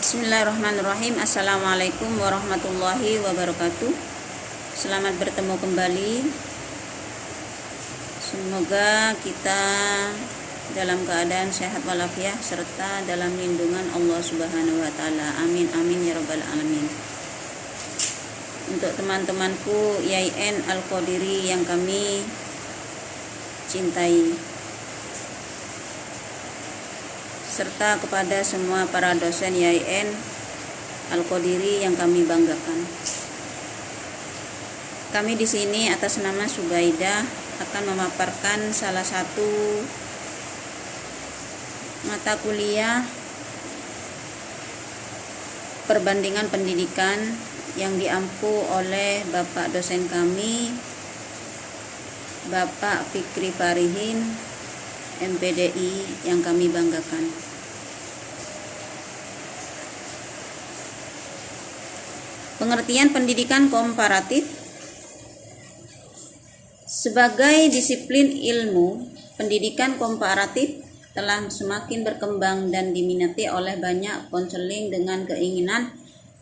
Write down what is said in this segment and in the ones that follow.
Bismillahirrahmanirrahim. Assalamualaikum warahmatullahi wabarakatuh. Selamat bertemu kembali. Semoga kita dalam keadaan sehat walafiat serta dalam lindungan Allah Subhanahu wa taala. Amin amin ya rabbal alamin. Untuk teman-temanku YIN Al-Qadiri yang kami cintai, serta kepada semua para dosen YIN Al-Qadiri yang kami banggakan. Kami di sini atas nama Subaidah akan memaparkan salah satu mata kuliah perbandingan pendidikan yang diampu oleh Bapak dosen kami, Bapak Fikri Farihin, MPDI yang kami banggakan. Pengertian pendidikan komparatif sebagai disiplin ilmu, pendidikan komparatif telah semakin berkembang dan diminati oleh banyak konseling dengan keinginan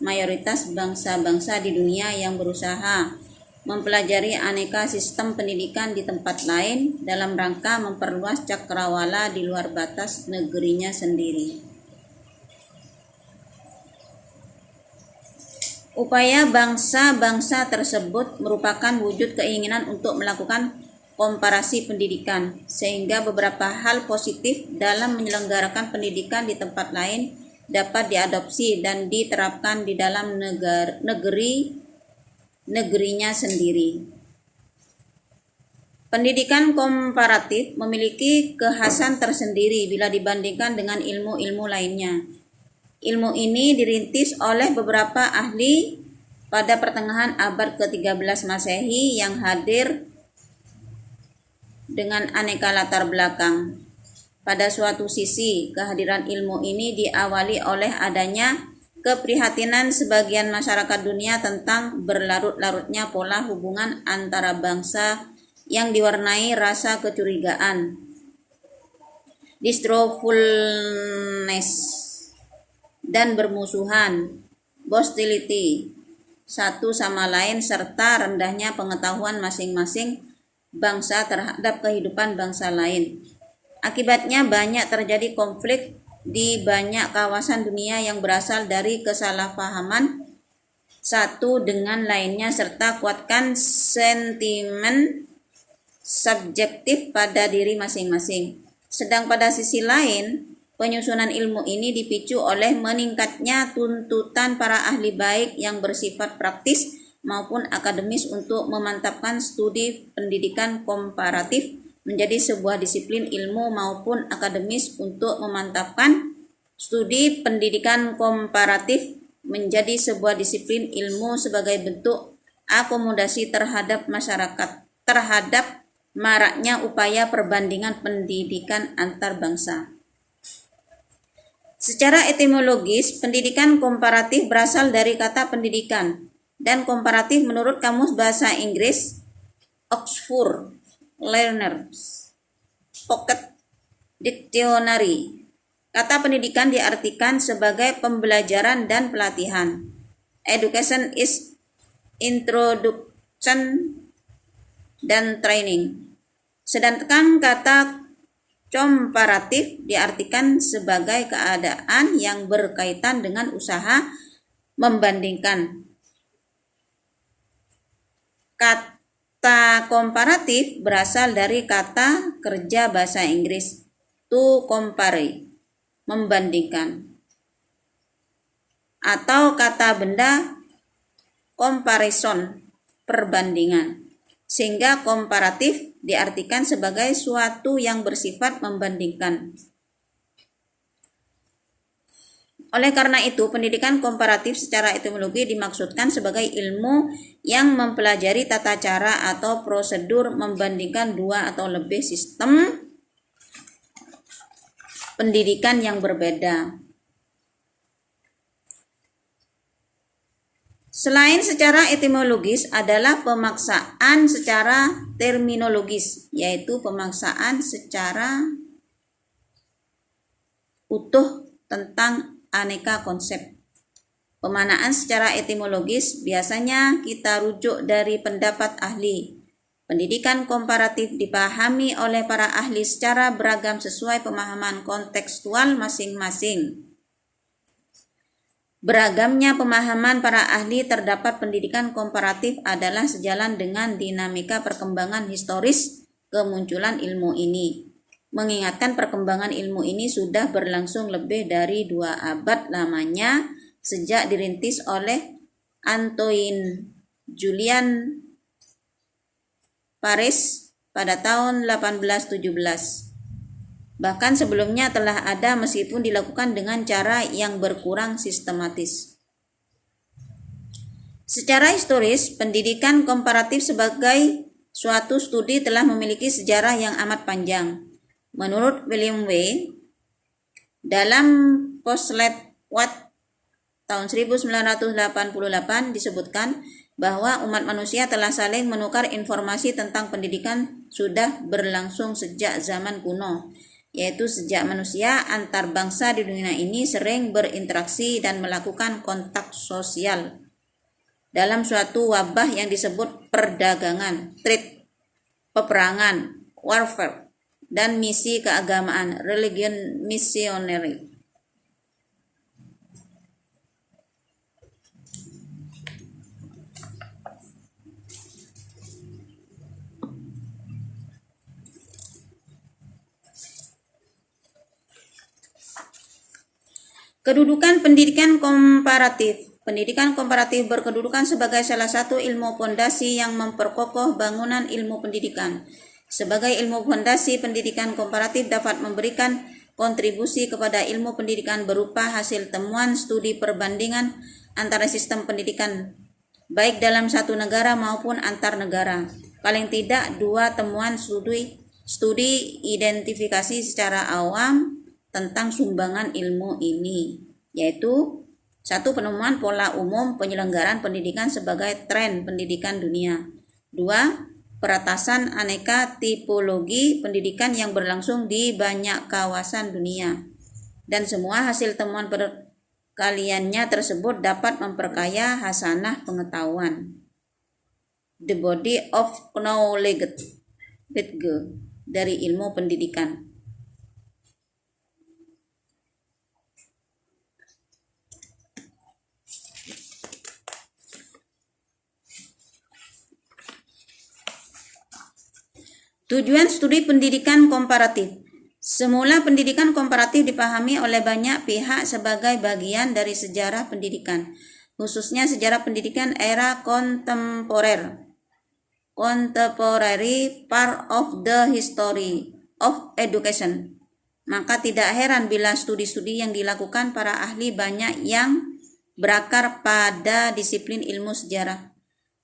mayoritas bangsa-bangsa di dunia yang berusaha mempelajari aneka sistem pendidikan di tempat lain dalam rangka memperluas cakrawala di luar batas negerinya sendiri. Upaya bangsa-bangsa tersebut merupakan wujud keinginan untuk melakukan komparasi pendidikan, sehingga beberapa hal positif dalam menyelenggarakan pendidikan di tempat lain dapat diadopsi dan diterapkan di dalam negerinya sendiri. Pendidikan komparatif memiliki kekhasan tersendiri bila dibandingkan dengan ilmu-ilmu lainnya. Ilmu ini dirintis oleh beberapa ahli pada pertengahan abad ke-13 Masehi yang hadir dengan aneka latar belakang. Pada suatu sisi, kehadiran ilmu ini diawali oleh adanya keprihatinan sebagian masyarakat dunia tentang berlarut-larutnya pola hubungan antara bangsa yang diwarnai rasa kecurigaan, distrustfulness, dan bermusuhan, hostility, satu sama lain, serta rendahnya pengetahuan masing-masing bangsa terhadap kehidupan bangsa lain. Akibatnya banyak terjadi konflik di banyak kawasan dunia yang berasal dari kesalahpahaman satu dengan lainnya, serta kuatkan sentimen subjektif pada diri masing-masing. Sedang pada sisi lain, penyusunan ilmu ini dipicu oleh meningkatnya tuntutan para ahli baik yang bersifat praktis maupun akademis untuk memantapkan studi pendidikan komparatif menjadi sebuah disiplin ilmu maupun akademis untuk memantapkan studi pendidikan komparatif menjadi sebuah disiplin ilmu sebagai bentuk akomodasi terhadap masyarakat terhadap maraknya upaya perbandingan pendidikan antar bangsa. Secara etimologis, pendidikan komparatif berasal dari kata pendidikan dan komparatif menurut Kamus Bahasa Inggris Oxford Learners Pocket Dictionary. Kata pendidikan diartikan sebagai pembelajaran dan pelatihan. Education is introduction dan training. Sedangkan kata komparatif diartikan sebagai keadaan yang berkaitan dengan usaha membandingkan. Kata komparatif berasal dari kata kerja bahasa Inggris to compare, membandingkan, atau kata benda comparison, perbandingan, sehingga komparatif diartikan sebagai suatu yang bersifat membandingkan. Oleh karena itu, pendidikan komparatif secara etimologi dimaksudkan sebagai ilmu yang mempelajari tata cara atau prosedur membandingkan dua atau lebih sistem pendidikan yang berbeda. Selain secara etimologis adalah pemaksaan secara terminologis, yaitu pemaksaan secara utuh tentang aneka konsep. Pemanaan secara etimologis biasanya kita rujuk dari pendapat ahli. Pendidikan komparatif dipahami oleh para ahli secara beragam sesuai pemahaman kontekstual masing-masing. Beragamnya pemahaman para ahli terdapat pendidikan komparatif adalah sejalan dengan dinamika perkembangan historis kemunculan ilmu ini. Mengingatkan perkembangan ilmu ini sudah berlangsung lebih dari 2 abad lamanya sejak dirintis oleh Antoine Julian Paris pada tahun 1817. Bahkan sebelumnya telah ada meskipun dilakukan dengan cara yang berkurang sistematis. Secara historis, pendidikan komparatif sebagai suatu studi telah memiliki sejarah yang amat panjang. Menurut William W. dalam Postlet Watt tahun 1988 disebutkan bahwa umat manusia telah saling menukar informasi tentang pendidikan sudah berlangsung sejak zaman kuno, yaitu sejak manusia antar bangsa di dunia ini sering berinteraksi dan melakukan kontak sosial dalam suatu wabah yang disebut perdagangan, trade, peperangan, warfare, dan misi keagamaan, religion missionary. Kedudukan pendidikan komparatif. Pendidikan komparatif berkedudukan sebagai salah satu ilmu pondasi yang memperkokoh bangunan ilmu pendidikan. Sebagai ilmu pondasi, pendidikan komparatif dapat memberikan kontribusi kepada ilmu pendidikan berupa hasil temuan studi perbandingan antara sistem pendidikan baik dalam satu negara maupun antar negara. Paling tidak 2 temuan studi identifikasi secara awam tentang sumbangan ilmu ini, yaitu 1. Penemuan pola umum penyelenggaraan pendidikan sebagai tren pendidikan dunia. 2. Peratasan aneka tipologi pendidikan yang berlangsung di banyak kawasan dunia. Dan semua hasil temuan perkaliannya tersebut dapat memperkaya hasanah pengetahuan. The body of knowledge dari ilmu pendidikan. Tujuan studi pendidikan komparatif. Semula pendidikan komparatif dipahami oleh banyak pihak sebagai bagian dari sejarah pendidikan, khususnya sejarah pendidikan era kontemporer. Contemporary part of the history of education. Maka tidak heran bila studi-studi yang dilakukan para ahli banyak yang berakar pada disiplin ilmu sejarah.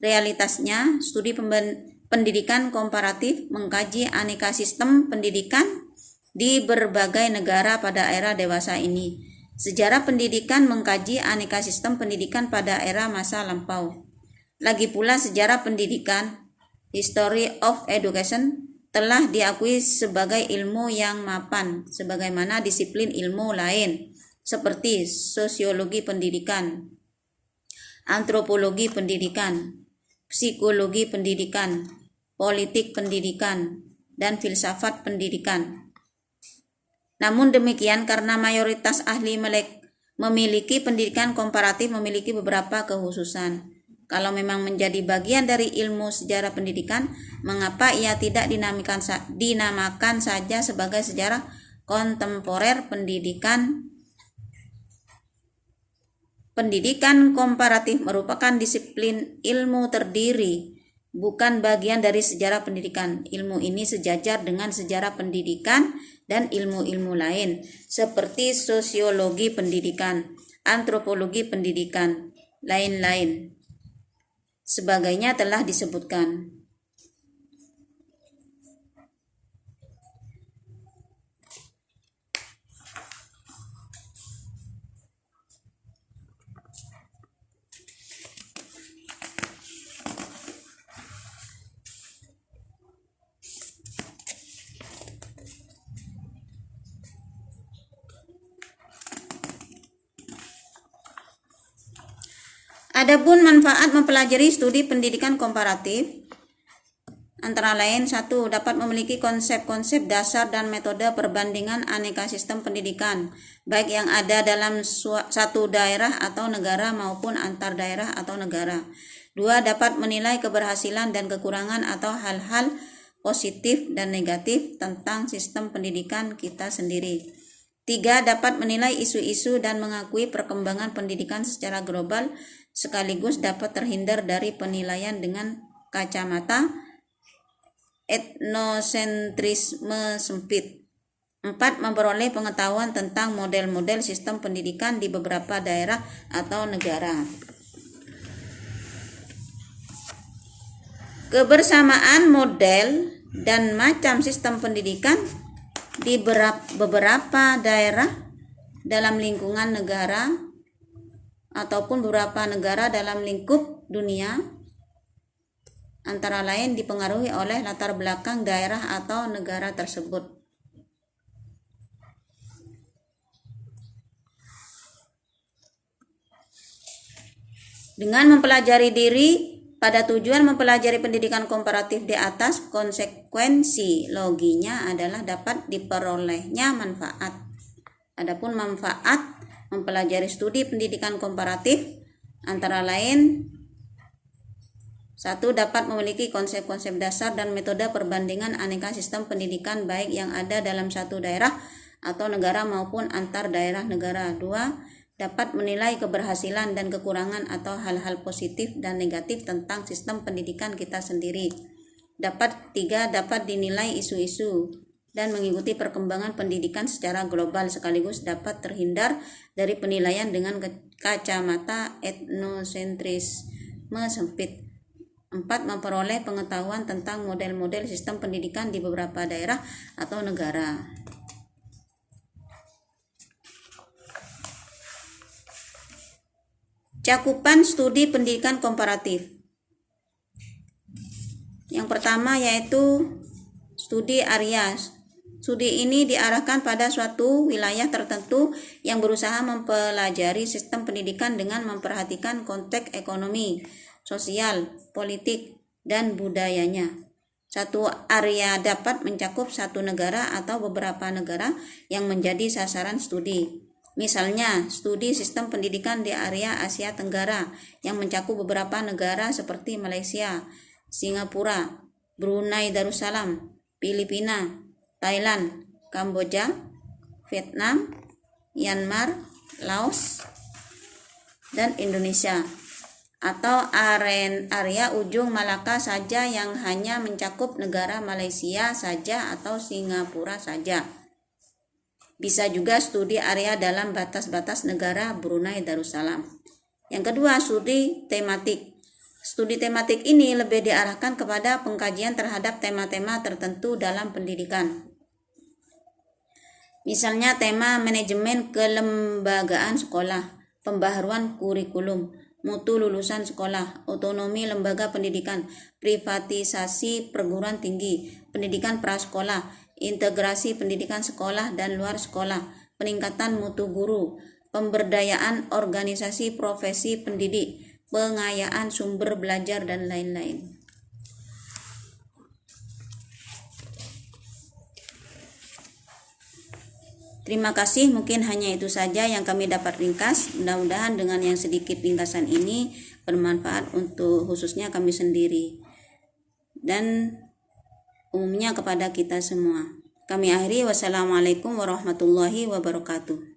Realitasnya, studi pendidikan komparatif mengkaji aneka sistem pendidikan di berbagai negara pada era dewasa ini. Sejarah pendidikan mengkaji aneka sistem pendidikan pada era masa lampau. Lagi pula sejarah pendidikan, history of education, telah diakui sebagai ilmu yang mapan sebagaimana disiplin ilmu lain seperti sosiologi pendidikan, antropologi pendidikan, psikologi pendidikan, politik pendidikan, dan filsafat pendidikan. Namun demikian, karena mayoritas ahli memiliki pendidikan komparatif memiliki beberapa kekhususan. Kalau memang menjadi bagian dari ilmu sejarah pendidikan, mengapa ia tidak dinamakan saja sebagai sejarah kontemporer pendidikan? Pendidikan komparatif merupakan disiplin ilmu terdiri, bukan bagian dari sejarah pendidikan. Ilmu ini sejajar dengan sejarah pendidikan dan ilmu-ilmu lain, seperti sosiologi pendidikan, antropologi pendidikan, lain-lain. Sebagainya telah disebutkan. Adapun manfaat mempelajari studi pendidikan komparatif antara lain: 1. Dapat memiliki konsep-konsep dasar dan metode perbandingan aneka sistem pendidikan, baik yang ada dalam satu daerah atau negara maupun antar daerah atau negara. 2. Dapat menilai keberhasilan dan kekurangan atau hal-hal positif dan negatif tentang sistem pendidikan kita sendiri. 3. Dapat menilai isu-isu dan mengakui perkembangan pendidikan secara global, sekaligus dapat terhindar dari penilaian dengan kacamata etnosentrisme sempit. 4. Memperoleh pengetahuan tentang model-model sistem pendidikan di beberapa daerah atau negara. Kebersamaan model dan macam sistem pendidikan di beberapa daerah dalam lingkungan negara ataupun beberapa negara dalam lingkup dunia antara lain dipengaruhi oleh latar belakang daerah atau negara tersebut. Dengan mempelajari diri pada tujuan mempelajari pendidikan komparatif di atas, konsekuensi loginya adalah dapat diperolehnya manfaat. Adapun manfaat mempelajari studi pendidikan komparatif antara lain: 1. Dapat memiliki konsep-konsep dasar dan metode perbandingan aneka sistem pendidikan baik yang ada dalam satu daerah atau negara maupun antar daerah negara. 2. Dapat menilai keberhasilan dan kekurangan atau hal-hal positif dan negatif tentang sistem pendidikan kita sendiri. 3. Dapat dinilai isu-isu dan mengikuti perkembangan pendidikan secara global, sekaligus dapat terhindar dari penilaian dengan kacamata etnosentrisme sempit. 4. Memperoleh pengetahuan tentang model-model sistem pendidikan di beberapa daerah atau negara. Cakupan studi pendidikan komparatif. Yang pertama yaitu studi area. Studi ini diarahkan pada suatu wilayah tertentu yang berusaha mempelajari sistem pendidikan dengan memperhatikan konteks ekonomi, sosial, politik, dan budayanya. Satu area dapat mencakup satu negara atau beberapa negara yang menjadi sasaran studi. Misalnya, studi sistem pendidikan di area Asia Tenggara yang mencakup beberapa negara seperti Malaysia, Singapura, Brunei Darussalam, Filipina, Thailand, Kamboja, Vietnam, Myanmar, Laos, dan Indonesia. Atau area ujung Malaka saja yang hanya mencakup negara Malaysia saja atau Singapura saja. Bisa juga studi area dalam batas-batas negara Brunei Darussalam. Yang kedua, studi tematik. Studi tematik ini lebih diarahkan kepada pengkajian terhadap tema-tema tertentu dalam pendidikan. Misalnya tema manajemen kelembagaan sekolah, pembaharuan kurikulum, mutu lulusan sekolah, otonomi lembaga pendidikan, privatisasi perguruan tinggi, pendidikan prasekolah, integrasi pendidikan sekolah dan luar sekolah, peningkatan mutu guru, pemberdayaan organisasi profesi pendidik, pengayaan sumber belajar, dan lain-lain. Terima kasih, mungkin hanya itu saja yang kami dapat ringkas. Mudah-mudahan dengan yang sedikit ringkasan ini bermanfaat untuk khususnya kami sendiri dan umumnya kepada kita semua. Kami akhiri, wassalamualaikum warahmatullahi wabarakatuh.